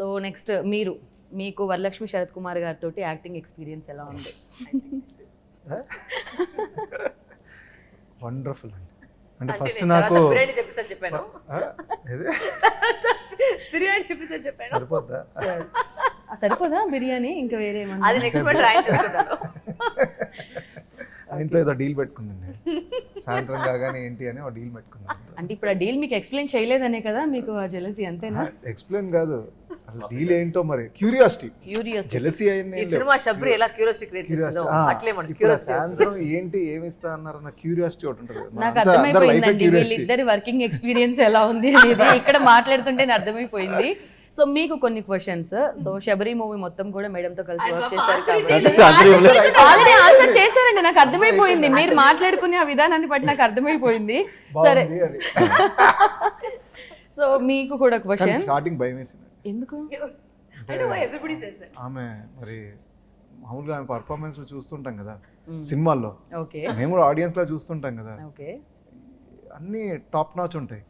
So next మీకు వరలక్ష్మి శరత్ కుమార్ గారితో acting experience ఎలా ఉంది? వండర్ఫుల్ అండి. అంటే ఫస్ట్ నాకు బిర్యానీ తెప్పిస్తా చెప్పాను. బిర్యానీ తెప్పిస్తా చెప్పాను. సరిపోద్దా? సరిపోదా బిర్యానీ? ఇంకా వేరే ఏమన్నా? అది నెక్స్ట్ మంత్ ట్రై చేసుకుంటాను. ఆయనతో ఏదో డీల్ పెట్టుకుందండి, సాయంత్రం కాగానే ఏంటి అని ఒక డీల్ పెట్టుకున్నాను. అంటే ఇప్పుడు ఆ డీల్ మీకు ఎక్స్ప్లెయిన్ చేయలేదనే కదా మీకు ఆ జెలసీ, అంతేనా? ఎక్స్ప్లెయిన్ కాదు, అసలు డీల్ ఏంటో మరి క్యూరియాసిటీ, జెలసీ ఈ సినిమా శబరి ఎలా క్యూరియాసిటీ క్రియేట్ చేస్తుందో అట్లే మన క్యూరియాసిటీ. సాయంత్రం ఏంటి ఏమి ఇస్తా అన్నారన్న క్యూరియాసిటీ ఒకటి ఉంటుంది. నాకు అర్థమైపోయిందండి వీళ్ళిద్దరి వర్కింగ్ ఎక్స్పీరియన్స్ ఎలా ఉంది అనేది ఇక్కడ మాట్లాడుతుంటే అర్థమైపోయింది. సో మీకు కొన్ని క్వశ్చన్స్. సో శబరి మూవీ మొత్తం కూడా మేడంతో కలిసి వర్క్ చేశారు కాబట్టి ఆల్రెడీ ఆన్సర్ చేశారండి, నాకు అర్థమైపోయింది. మీరు మాట్లాడుకునే ఆ విధానాన్ని బట్టి నాకు అర్థమైపోయింది. సరే, సో మీకు కూడా క్వశ్చన్. స్టార్టింగ్ భయం వేసింది. ఎందుకు? ఆమె మరి మామూలుగా ఆమె పర్ఫార్మెన్స్ చూస్తుంటాం కదా సినిమాల్లో, ఓకే, మేము కూడా ఆడియన్స్ లా చూస్తుంటాం కదా, ఓకే, అన్నీ టాప్ నాచ్ ఉంటాయి.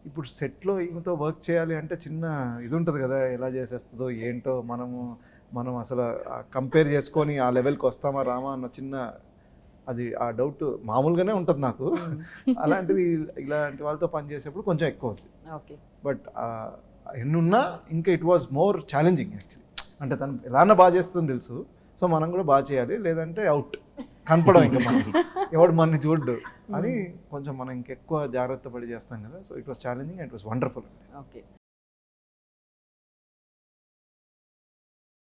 ఇప్పుడు సెట్లో ఈమెతో వర్క్ చేయాలి అంటే చిన్న ఇది ఉంటుంది కదా, ఎలా చేసేస్తుందో ఏంటో, మనం అసలు కంపేర్ చేసుకొని ఆ లెవెల్కి వస్తామా రామా అన్న చిన్న అది ఆ డౌట్ మామూలుగానే ఉంటుంది నాకు. అలాంటిది ఇలాంటి వాళ్ళతో పనిచేసేప్పుడు కొంచెం ఎక్కువ అవుతుంది. ఓకే, బట్ ఎన్నున్నా ఇంకా it was more challenging actually. అంటే తను ఎలానా బాగా చేస్తుందని తెలుసు, సో మనం కూడా బాగా చేయాలి, లేదంటే అవుట్ కనపడం ఇంకా మనకి ఎవడు మనని చూడ్డు అని కొంచెం మనం ఇంకెక్కువ జాగ్రత్త పడి చేస్తాం కదా. So it was challenging and it was wonderful. Okay.